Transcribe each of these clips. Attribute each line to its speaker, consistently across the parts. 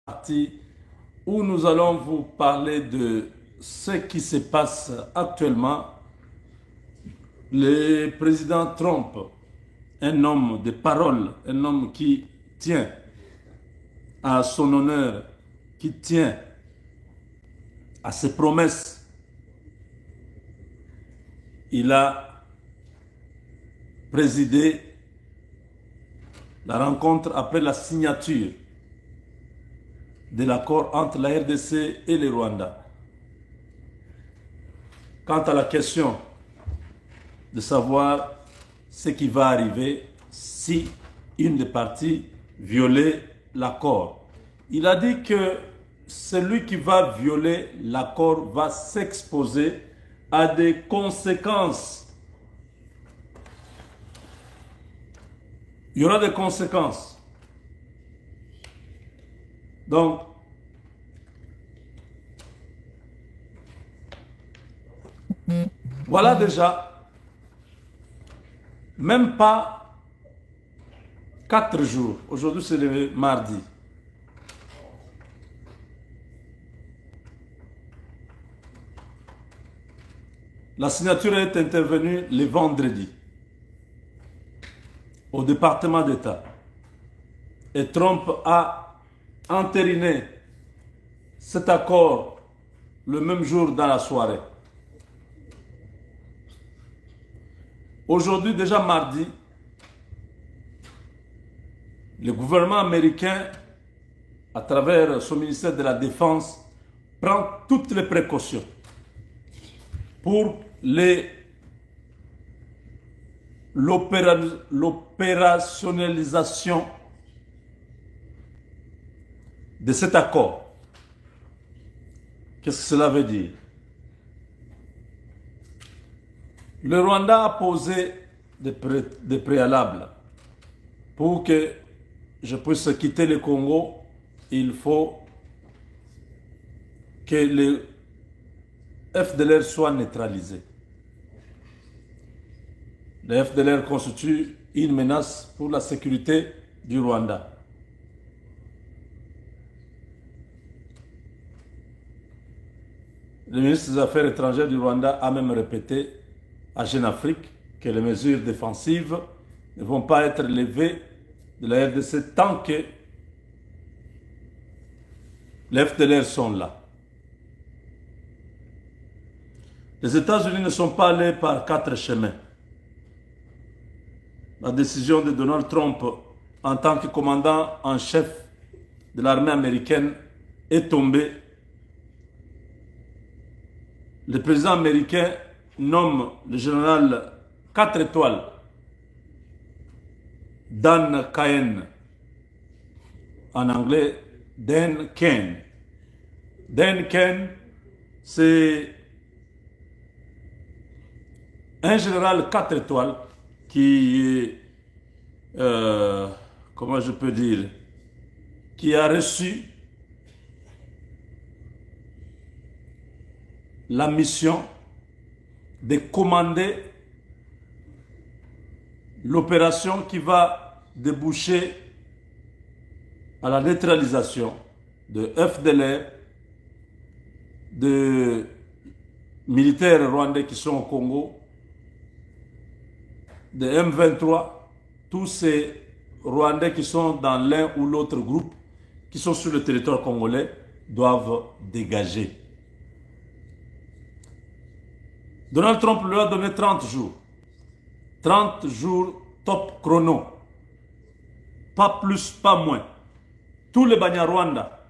Speaker 1: Partie où nous allons vous parler de ce qui se passe actuellement. Le président Trump, un homme de parole, un homme qui tient à son honneur, qui tient à ses promesses, il a présidé la rencontre après la signature de l'accord entre la RDC et le Rwanda. Quant à la question de savoir ce qui va arriver si une des parties violait l'accord, il a dit que celui qui va violer l'accord va s'exposer à des conséquences. Il y aura des conséquences. Donc, voilà déjà, même pas 4 jours. Aujourd'hui, c'est le mardi. La signature est intervenue le vendredi au département d'État. Et Trump a entériné cet accord le même jour dans la soirée. Aujourd'hui, déjà mardi, le gouvernement américain, à travers son ministère de la Défense, prend toutes les précautions pour l'opérationnalisation de cet accord. Qu'est-ce que cela veut dire? Le Rwanda a posé des préalables. Pour que je puisse quitter le Congo, il faut que le FDLR soit neutralisé. Le FDLR constitue une menace pour la sécurité du Rwanda. Le ministre des Affaires étrangères du Rwanda a même répété à Jeune Afrique que les mesures défensives ne vont pas être levées de la RDC tant que les FDLR sont là. Les États-Unis ne sont pas allés par 4 chemins. La décision de Donald Trump en tant que commandant en chef de l'armée américaine est tombée. Le président américain nomme le général 4 étoiles, Dan Cain, en anglais Dan Cain. Dan Cain, c'est un général 4 étoiles qui est, comment je peux dire, qui a reçu la mission de commander l'opération qui va déboucher à la neutralisation de FDLR, de militaires rwandais qui sont au Congo, de M23, tous ces Rwandais qui sont dans l'un ou l'autre groupe, qui sont sur le territoire congolais, doivent dégager. Donald Trump lui a donné 30 jours. 30 jours top chrono. Pas plus, pas moins. Tous les Banyarwanda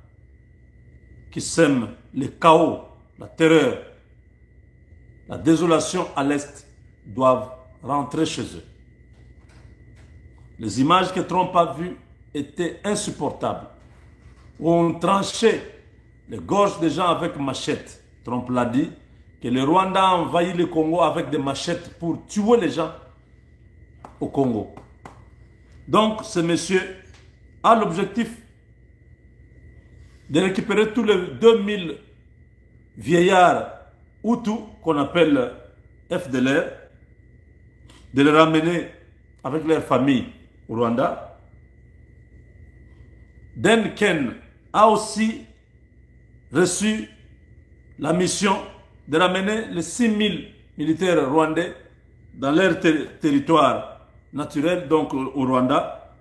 Speaker 1: qui sèment le chaos, la terreur, la désolation à l'Est doivent rentrer chez eux. Les images que Trump a vues étaient insupportables. On tranchait les gorges des gens avec machette. Trump l'a dit, que le Rwanda a envahi le Congo avec des machettes pour tuer les gens au Congo. Donc, ce monsieur a l'objectif de récupérer tous les 2000 vieillards Hutus qu'on appelle FDLR, de les ramener avec leur famille au Rwanda. Dan Cain a aussi reçu la mission de ramener les 6000 militaires rwandais dans leur territoire naturel, donc au Rwanda,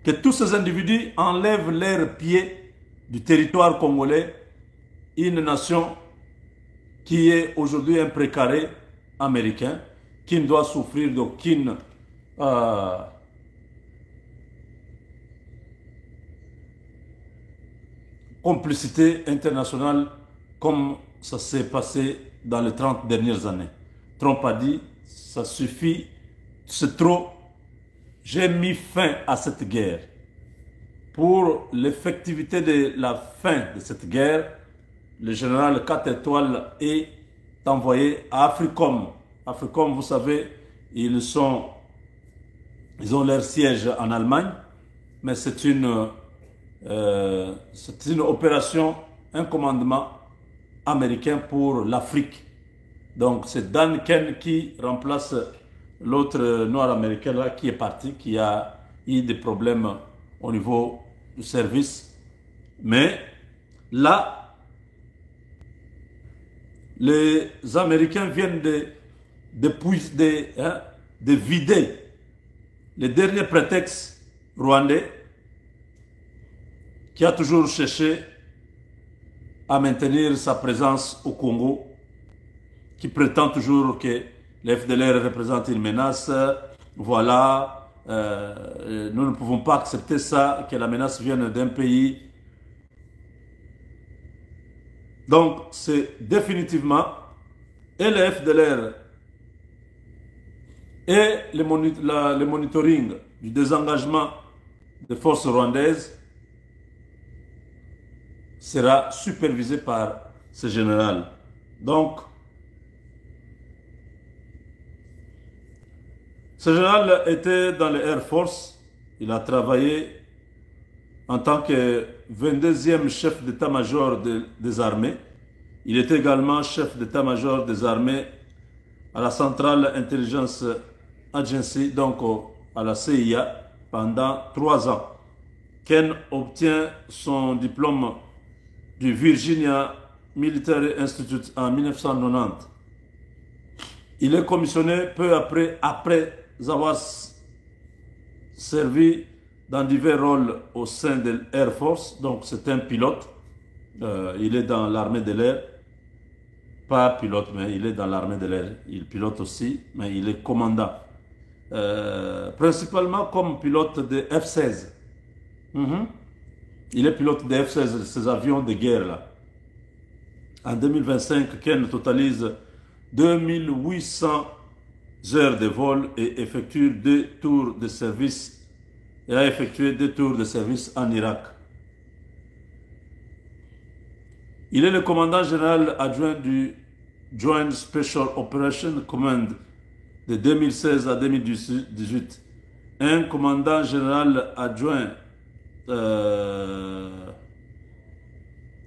Speaker 1: que tous ces individus enlèvent leurs pieds du territoire congolais, une nation qui est aujourd'hui un précaré américain, qui ne doit souffrir d'aucune complicité internationale comme ça s'est passé dans les 30 dernières années. Trump a dit, ça suffit, c'est trop, j'ai mis fin à cette guerre. Pour l'effectivité de la fin de cette guerre, le général 4 étoiles est envoyé à Africom. Africom, vous savez, ils ont leur siège en Allemagne, mais c'est une opération, un commandement américain pour l'Afrique. Donc c'est Dan Ken qui remplace l'autre Nord-Américain là qui est parti, qui a eu des problèmes au niveau du service. Mais là, les Américains viennent de vider les derniers prétextes rwandais qui a toujours cherché à maintenir sa présence au Congo, qui prétend toujours que les FDLR représentent une menace. Voilà, nous ne pouvons pas accepter ça, que la menace vienne d'un pays. Donc, c'est définitivement, et les FDLR et le monitoring du désengagement des forces rwandaises sera supervisé par ce général. Donc, ce général était dans le Air Force. Il a travaillé en tant que 22e chef d'état-major des armées. Il était également chef d'état-major des armées à la Central Intelligence Agency, donc à la CIA, pendant 3 ans. Ken obtient son diplôme du Virginia Military Institute en 1990. Il est commissionné peu après avoir servi dans divers rôles au sein de l'Air Force. Donc c'est un pilote. Il est dans l'armée de l'air. Pas pilote, mais il est dans l'armée de l'air. Il pilote aussi, mais il est commandant. Principalement comme pilote de F-16. Il est pilote de F-16, ces avions de guerre là. En 2025, Ken totalise 2800 heures de vol et effectue 2 tours de service. Il a effectué 2 tours de service en Irak. Il est le commandant général adjoint du Joint Special Operation Command de 2016 à 2018. Un commandant général adjoint à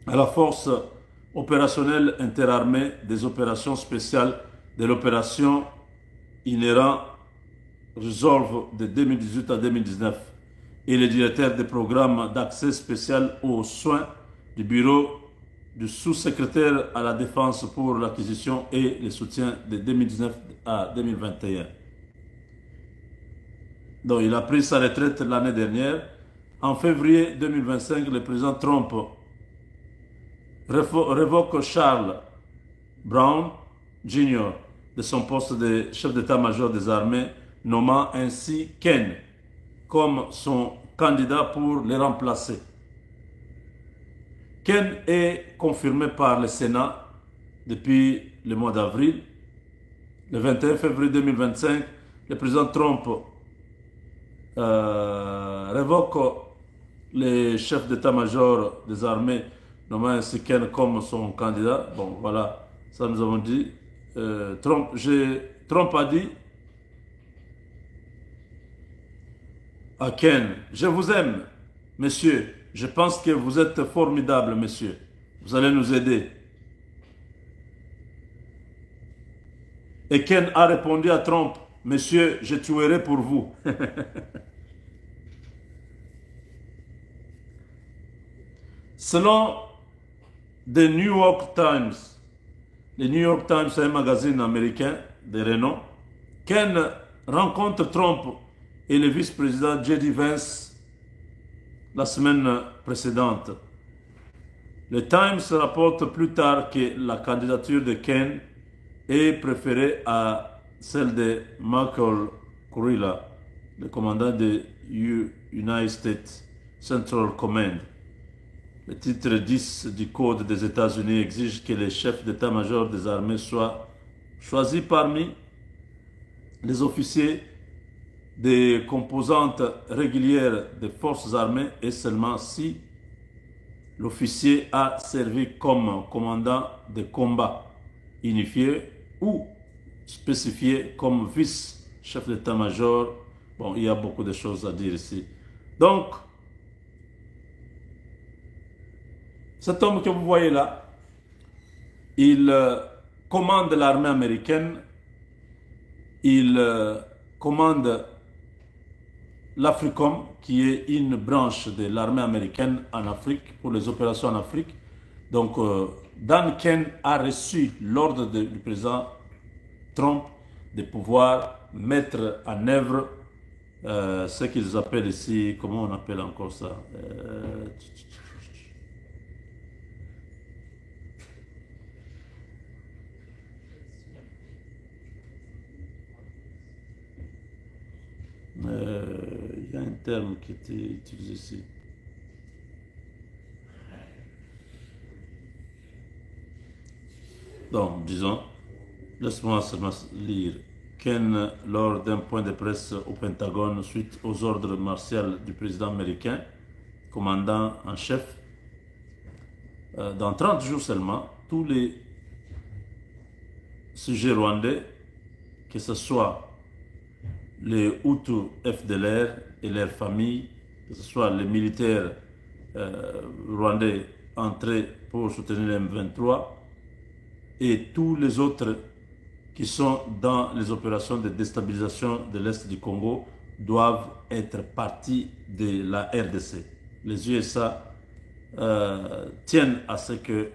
Speaker 1: la force opérationnelle interarmée des opérations spéciales de l'opération Inherent Resolve de 2018 à 2019 et le directeur des programmes d'accès spécial aux soins du bureau du sous-secrétaire à la défense pour l'acquisition et le soutien de 2019 à 2021. Donc il a pris sa retraite l'année dernière. En février 2025, le président Trump révoque Charles Brown Jr. de son poste de chef d'état-major des armées, nommant ainsi Ken comme son candidat pour le remplacer. Ken est confirmé par le Sénat depuis le mois d'avril. Le 21 février 2025, le président Trump révoque les chefs d'état-major des armées, nommant ainsi Ken comme son candidat. Bon, voilà, ça nous avons dit. Trump a dit à Ken, je vous aime, monsieur. Je pense que vous êtes formidable, monsieur. Vous allez nous aider. Et Ken a répondu à Trump, monsieur, je tuerai pour vous. Selon The New York Times, le New York Times est un magazine américain de renom, Ken rencontre Trump et le vice-président J.D. Vance la semaine précédente. Le Times rapporte plus tard que la candidature de Ken est préférée à celle de Michael Kurilla, le commandant de United States Central Command. Le titre 10 du Code des États-Unis exige que les chefs d'état-major des armées soient choisis parmi les officiers des composantes régulières des forces armées et seulement si l'officier a servi comme commandant de combat unifié ou spécifié comme vice-chef d'état-major. Bon, il y a beaucoup de choses à dire ici. Donc, cet homme que vous voyez là, il commande l'armée américaine, il commande l'Africom, qui est une branche de l'armée américaine en Afrique, pour les opérations en Afrique. Donc, Dan Ken a reçu l'ordre du président Trump de pouvoir mettre en œuvre ce qu'ils appellent ici, comment on appelle encore ça il y a un terme qui était utilisé ici. Donc, disons, laisse-moi seulement lire. Ken, lors d'un point de presse au Pentagone, suite aux ordres martiaux du président américain, commandant en chef, dans 30 jours seulement, tous les sujets rwandais, que ce soit les Hutus FDLR et leurs familles, que ce soit les militaires rwandais entrés pour soutenir les M23 et tous les autres qui sont dans les opérations de déstabilisation de l'Est du Congo doivent être partis de la RDC. Les USA tiennent à ce que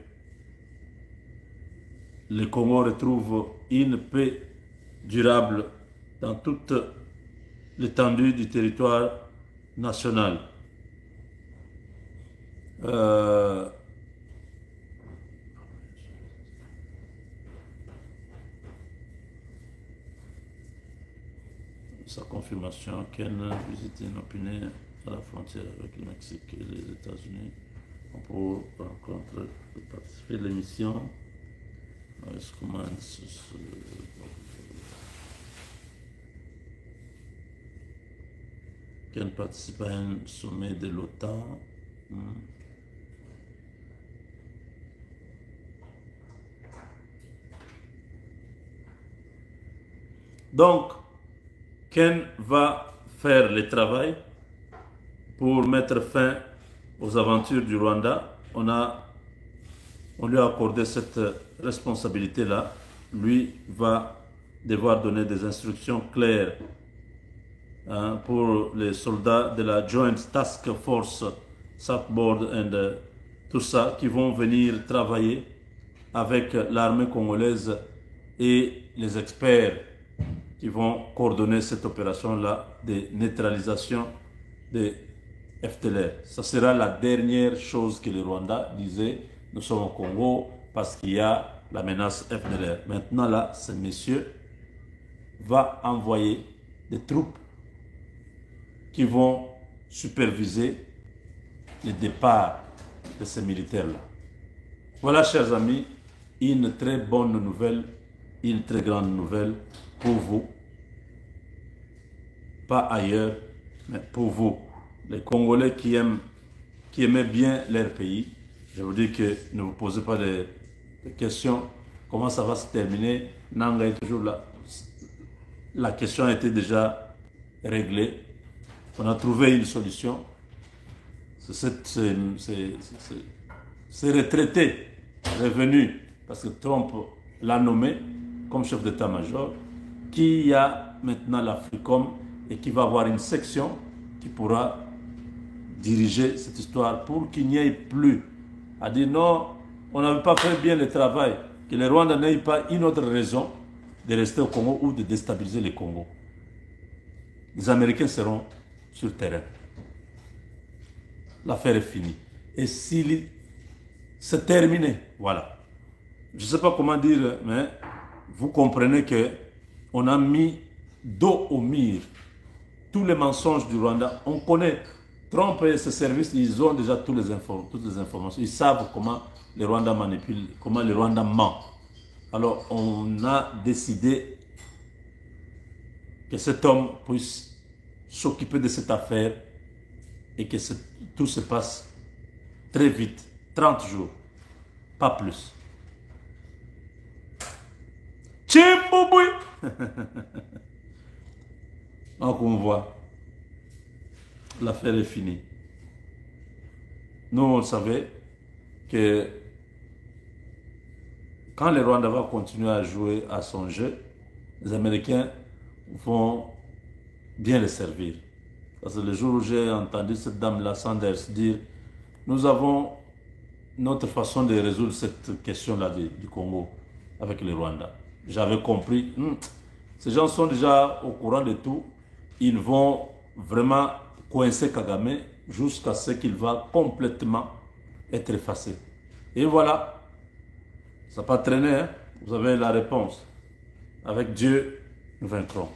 Speaker 1: le Congo retrouve une paix durable dans toute l'étendue du territoire national. Sa confirmation, Ken visite Nopine à la frontière avec le Mexique et les États-Unis pour rencontrer et participer à l'émission. Ken participe à un sommet de l'OTAN. Donc, Ken va faire le travail pour mettre fin aux aventures du Rwanda. On lui a accordé cette responsabilité-là. Lui va devoir donner des instructions claires pour les soldats de la Joint Task Force Southboard and tout ça, qui vont venir travailler avec l'armée congolaise et les experts qui vont coordonner cette opération-là de neutralisation des FDLR. Ça sera la dernière chose que le Rwanda disait, nous sommes au Congo parce qu'il y a la menace FDLR. Maintenant là, ce monsieur va envoyer des troupes qui vont superviser le départ de ces militaires-là. Voilà, chers amis, une très bonne nouvelle, une très grande nouvelle pour vous. Pas ailleurs, mais pour vous. Les Congolais qui aimaient bien leur pays. Je vous dis que ne vous posez pas de questions. Comment ça va se terminer? Nanga est toujours là. La question a été déjà réglée. On a trouvé une solution. Ces retraités revenus, parce que Trump l'a nommé comme chef d'état-major, qui a maintenant l'Africom et qui va avoir une section qui pourra diriger cette histoire pour qu'il n'y ait plus a dit non, on n'avait pas fait bien le travail, que le Rwanda n'ait pas une autre raison de rester au Congo ou de déstabiliser le Congo. Les Américains seront sur le terrain. L'affaire est finie. Et s'il c'est terminé, voilà. Je ne sais pas comment dire, mais vous comprenez que on a mis dos au mur tous les mensonges du Rwanda. On connaît Trump et ses services, ils ont déjà toutes les informations. Ils savent comment le Rwanda manipule, comment le Rwanda ment. Alors on a décidé que cet homme puisse s'occuper de cette affaire et que tout se passe très vite, 30 jours, pas plus. Tchimboubouy. Donc on voit, l'affaire est finie. Nous on savait que quand le Rwanda va continuer à jouer à son jeu, les Américains vont bien le servir. Parce que le jour où j'ai entendu cette dame-là, Sanders, dire « Nous avons notre façon de résoudre cette question-là du Congo avec le Rwanda », j'avais compris, ces gens sont déjà au courant de tout, ils vont vraiment coincer Kagame jusqu'à ce qu'il va complètement être effacé. Et voilà, ça n'a pas traîné, hein? Vous avez la réponse. Avec Dieu, nous vaincrons.